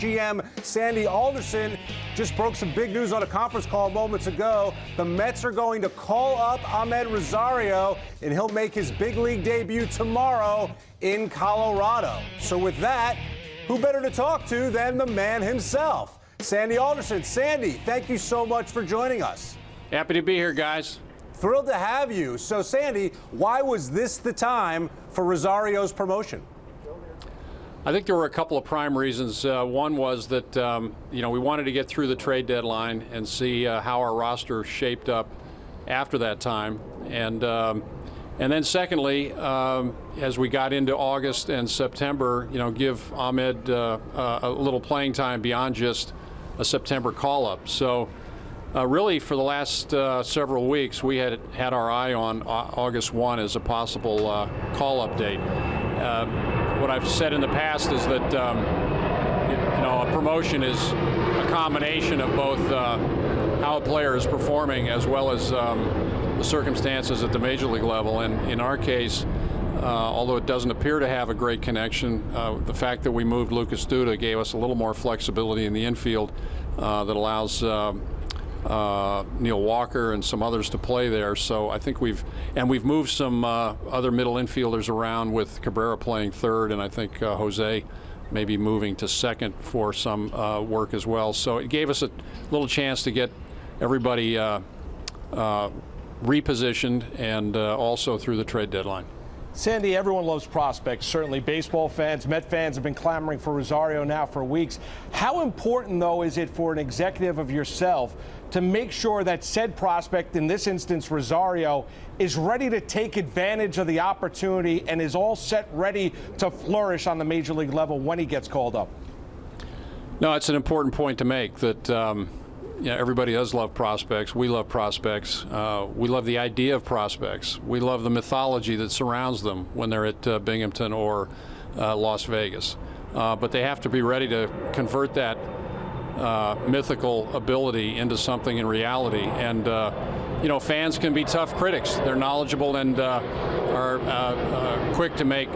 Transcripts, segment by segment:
GM Sandy Alderson just broke some big news on a conference call moments ago. The Mets are going to call up Amed Rosario, and he'll make his big league debut tomorrow in Colorado. So with that, who better to talk to than the man himself, Sandy Alderson. Sandy, thank you so much for joining us. Happy to be here, guys. Thrilled to have you. So, Sandy, why was this the time for Rosario's promotion? I think there were a couple of prime reasons. One was that we wanted to get through the trade deadline and see how our roster shaped up after that time, and then secondly, as we got into August and September, give Amed a little playing time beyond just a September call-up. So. Really, for the last several weeks, we had our eye on August 1 as a possible call-up date. What I've said in the past is that a promotion is a combination of both how a player is performing as well as the circumstances at the major league level. And in our case, although it doesn't appear to have a great connection, the fact that we moved Lucas Duda gave us a little more flexibility in the infield that allows Neil Walker and some others to play there. So I think we've moved some other middle infielders around, with Cabrera playing third, and I think Jose maybe moving to second for some work as well. So it gave us a little chance to get everybody repositioned and also through the trade deadline. Sandy, everyone loves prospects. Certainly baseball fans, Met fans have been clamoring for Rosario now for weeks. How important, though, is it for an executive of yourself to make sure that said prospect, in this instance Rosario, is ready to take advantage of the opportunity and is all set, ready to flourish on the major league level when he gets called up? No, it's an important point to make that everybody does love prospects. We love prospects. We love the idea of prospects. We love the mythology that surrounds them when they're at Binghamton or Las Vegas. But they have to be ready to convert that mythical ability into something in reality. And fans can be tough critics. They're knowledgeable and are quick to make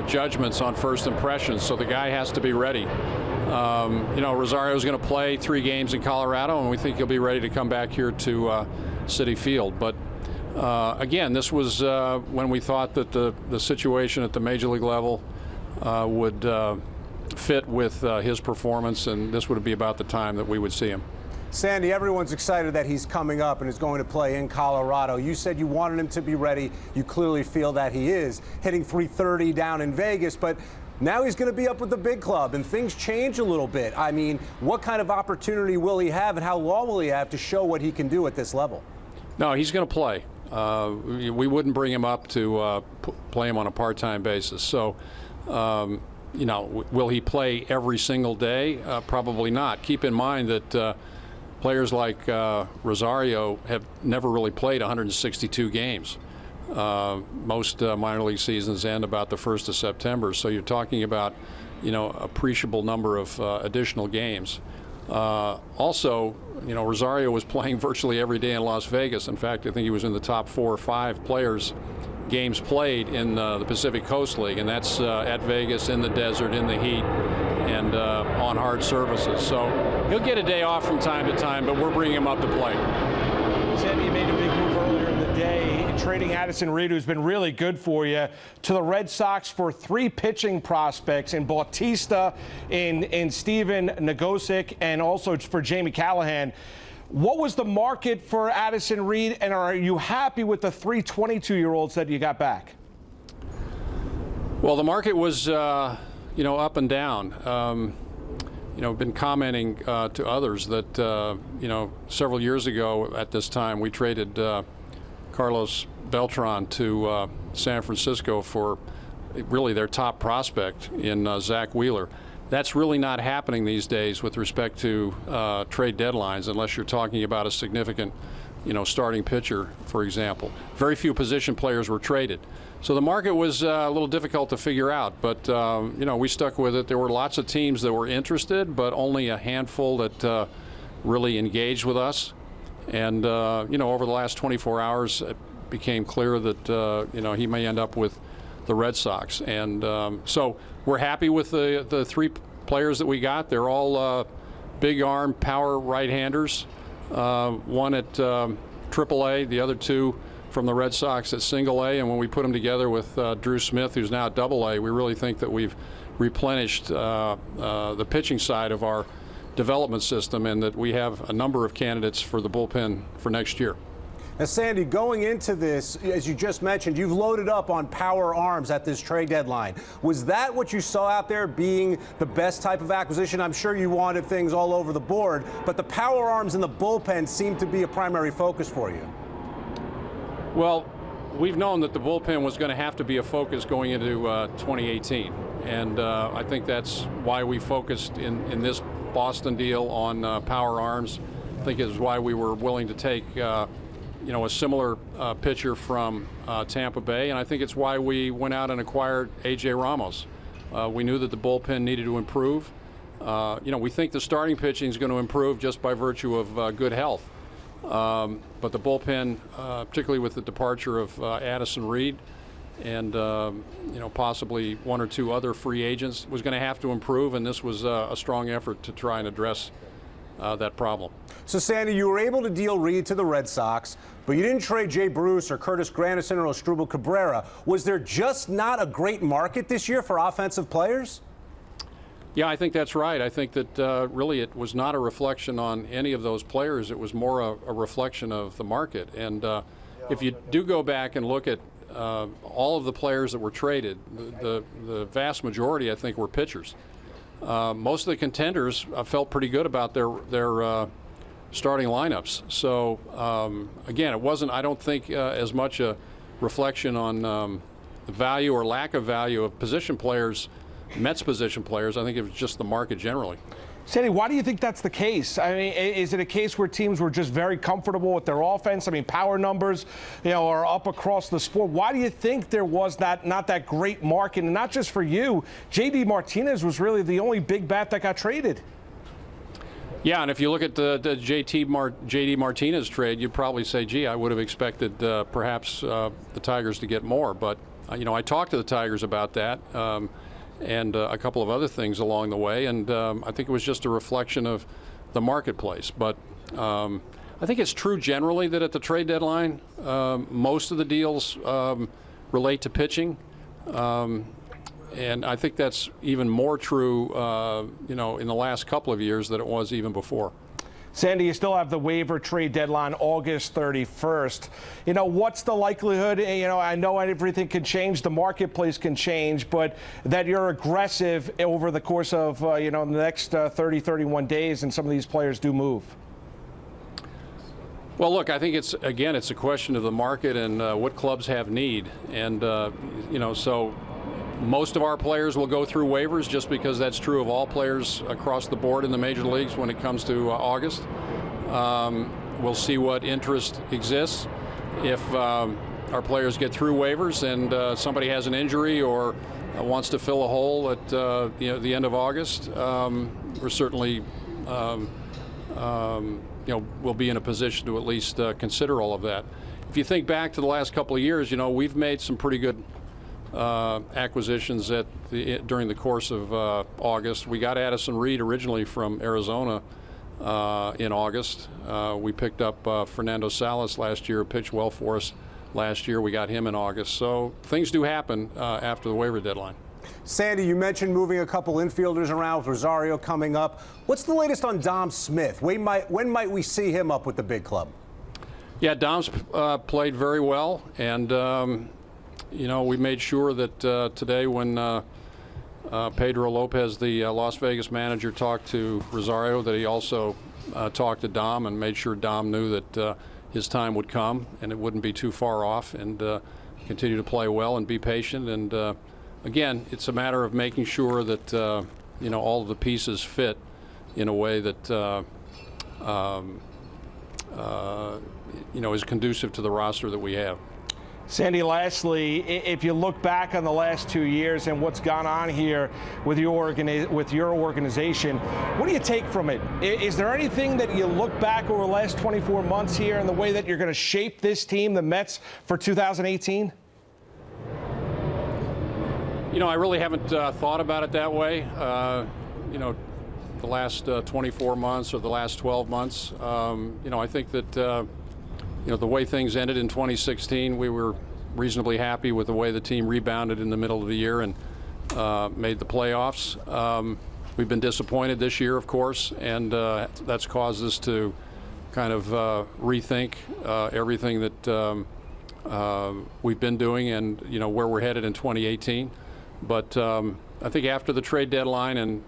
judgments on first impressions. So the guy has to be ready. Rosario's going to play 3 games in Colorado, and we think he'll be ready to come back here to Citi Field. But again, this was when we thought that the situation at the major league level would fit with his performance, and this would be about the time that we would see him. Sandy, everyone's excited that he's coming up and is going to play in Colorado. You said you wanted him to be ready. You clearly feel that he is, hitting .330 down in Vegas, but now he's going to be up with the big club, and things change a little bit. I mean, what kind of opportunity will he have, and how long will he have to show what he can do at this level? No, he's going to play. We wouldn't bring him up to play him on a part-time basis. So, will he play every single day? Probably not. Keep in mind that players like Rosario have never really played 162 games. Most minor league seasons end about the 1st of September, so you're talking about, appreciable number of additional games. Also, Rosario was playing virtually every day in Las Vegas. In fact, I think he was in the top 4 or 5 players games played in the Pacific Coast League, and that's at Vegas, in the desert, in the heat, and on hard surfaces. So he'll get a day off from time to time, but we're bringing him up to play. Sandy, you made a big move earlier in the day, trading Addison Reed, who's been really good for you, to the Red Sox for 3 pitching prospects in Bautista, in Steven Nagosic, and also for Jamie Callahan. What was the market for Addison Reed, and are you happy with the 3 22-year-olds that you got back? Well, the market was, up and down. Been commenting to others that, several years ago at this time, we traded Carlos Beltran to San Francisco for really their top prospect in Zach Wheeler. That's really not happening these days with respect to trade deadlines, unless you're talking about a significant, starting pitcher, for example. Very few position players were traded. So the market was a little difficult to figure out, but, we stuck with it. There were lots of teams that were interested, but only a handful that really engaged with us. And, over the last 24 hours, it became clear that, he may end up with the Red Sox. And so we're happy with the 3 players that we got, they're all big arm, power right-handers. One at AAA, the other two from the Red Sox at single A, and when we put them together with Drew Smith, who's now at AA, we really think that we've replenished the pitching side of our development system, and that we have a number of candidates for the bullpen for next year. Now, Sandy, going into this, as you just mentioned, you've loaded up on power arms at this trade deadline. Was that what you saw out there being the best type of acquisition? I'm sure you wanted things all over the board, but the power arms in the bullpen seem to be a primary focus for you. Well, we've known that the bullpen was going to have to be a focus going into 2018, and I think that's why we focused in this Boston deal on power arms. I think is why we were willing to take a similar pitcher from Tampa Bay, and I think it's why we went out and acquired A.J. Ramos. We knew that the bullpen needed to improve. We think the starting pitching is going to improve just by virtue of good health. But the bullpen, particularly with the departure of Addison Reed and possibly one or two other free agents, was going to have to improve, and this was a strong effort to try and address that problem. So, Sandy, you were able to deal Reed to the Red Sox, but you didn't trade Jay Bruce or Curtis Granderson or Asdrubal Cabrera. Was there just not a great market this year for offensive players? Yeah, I think that's right. I think that really it was not a reflection on any of those players. It was more a reflection of the market. And if you do go back and look at all of the players that were traded, the vast majority, I think, were pitchers. Most of the contenders felt pretty good about their starting lineups. So, again, it wasn't, I don't think, as much a reflection on the value or lack of value of position players, Mets position players. I think it was just the market generally. Sandy, why do you think that's the case? I mean, is it a case where teams were just very comfortable with their offense? I mean, power numbers, are up across the sport. Why do you think there was not that great market? And not just for you, J.D. Martinez was really the only big bat that got traded. Yeah, and if you look at the J.D. Martinez trade, you'd probably say, gee, I would have expected perhaps the Tigers to get more. But, I talked to the Tigers about that. And a couple of other things along the way, and I think it was just a reflection of the marketplace. But I think it's true generally that at the trade deadline, most of the deals relate to pitching, and I think that's even more true, in the last couple of years than it was even before. Sandy, you still have the waiver trade deadline August 31st. What's the likelihood? I know everything can change, the marketplace can change, but that you're aggressive over the course of, the next 30, 31 days, and some of these players do move? Well, look, I think it's a question of the market and what clubs have need. And, so most of our players will go through waivers just because that's true of all players across the board in the major leagues when it comes to August. We'll see what interest exists. If our players get through waivers and somebody has an injury or wants to fill a hole at the end of August, we're certainly we'll be in a position to at least consider all of that. If you think back to the last couple of years, we've made some pretty good acquisitions during the course of August. We got Addison Reed originally from Arizona in August. We picked up Fernando Salas last year, pitched well for us last year. We got him in August. So things do happen after the waiver deadline. Sandy, you mentioned moving a couple infielders around with Rosario coming up. What's the latest on Dom Smith? When might we see him up with the big club? Yeah, Dom's played very well, and we made sure that today when Pedro Lopez, the Las Vegas manager, talked to Rosario, that he also talked to Dom and made sure Dom knew that his time would come and it wouldn't be too far off, and continue to play well and be patient. And again, it's a matter of making sure that all of the pieces fit in a way that is conducive to the roster that we have. Sandy, lastly, if you look back on the last 2 years and what's gone on here with your organization, what do you take from it? Is there anything that you look back over the last 24 months here in the way that you're going to shape this team, the Mets, for 2018? I really haven't thought about it that way. you know, the last 24 months or the last 12 months. You know, I think that, you know, the way things ended in 2016, we were reasonably happy with the way the team rebounded in the middle of the year and made the playoffs. We've been disappointed this year, of course, and that's caused us to kind of rethink everything that we've been doing and, you know, where we're headed in 2018. But I think after the trade deadline and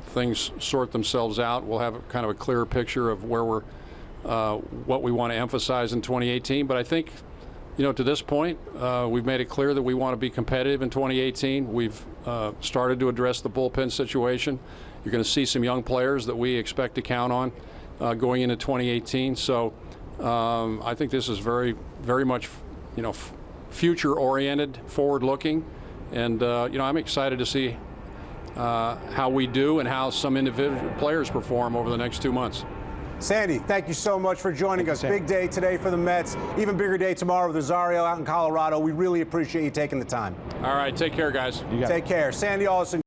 things sort themselves out, we'll have kind of a clearer picture of where we're, what we want to emphasize in 2018. But I think, you know, to this point, we've made it clear that we want to be competitive in 2018. We've started to address the bullpen situation. You're going to see some young players that we expect to count on going into 2018. So I think this is very, very much, you know, future-oriented, forward-looking, and you know, I'm excited to see how we do and how some individual players perform over the next 2 months. Sandy, thank you so much for joining us. Big day today for the Mets. Even bigger day tomorrow with Rosario out in Colorado. We really appreciate you taking the time. All right, take care, guys. Take care. Sandy Alderson.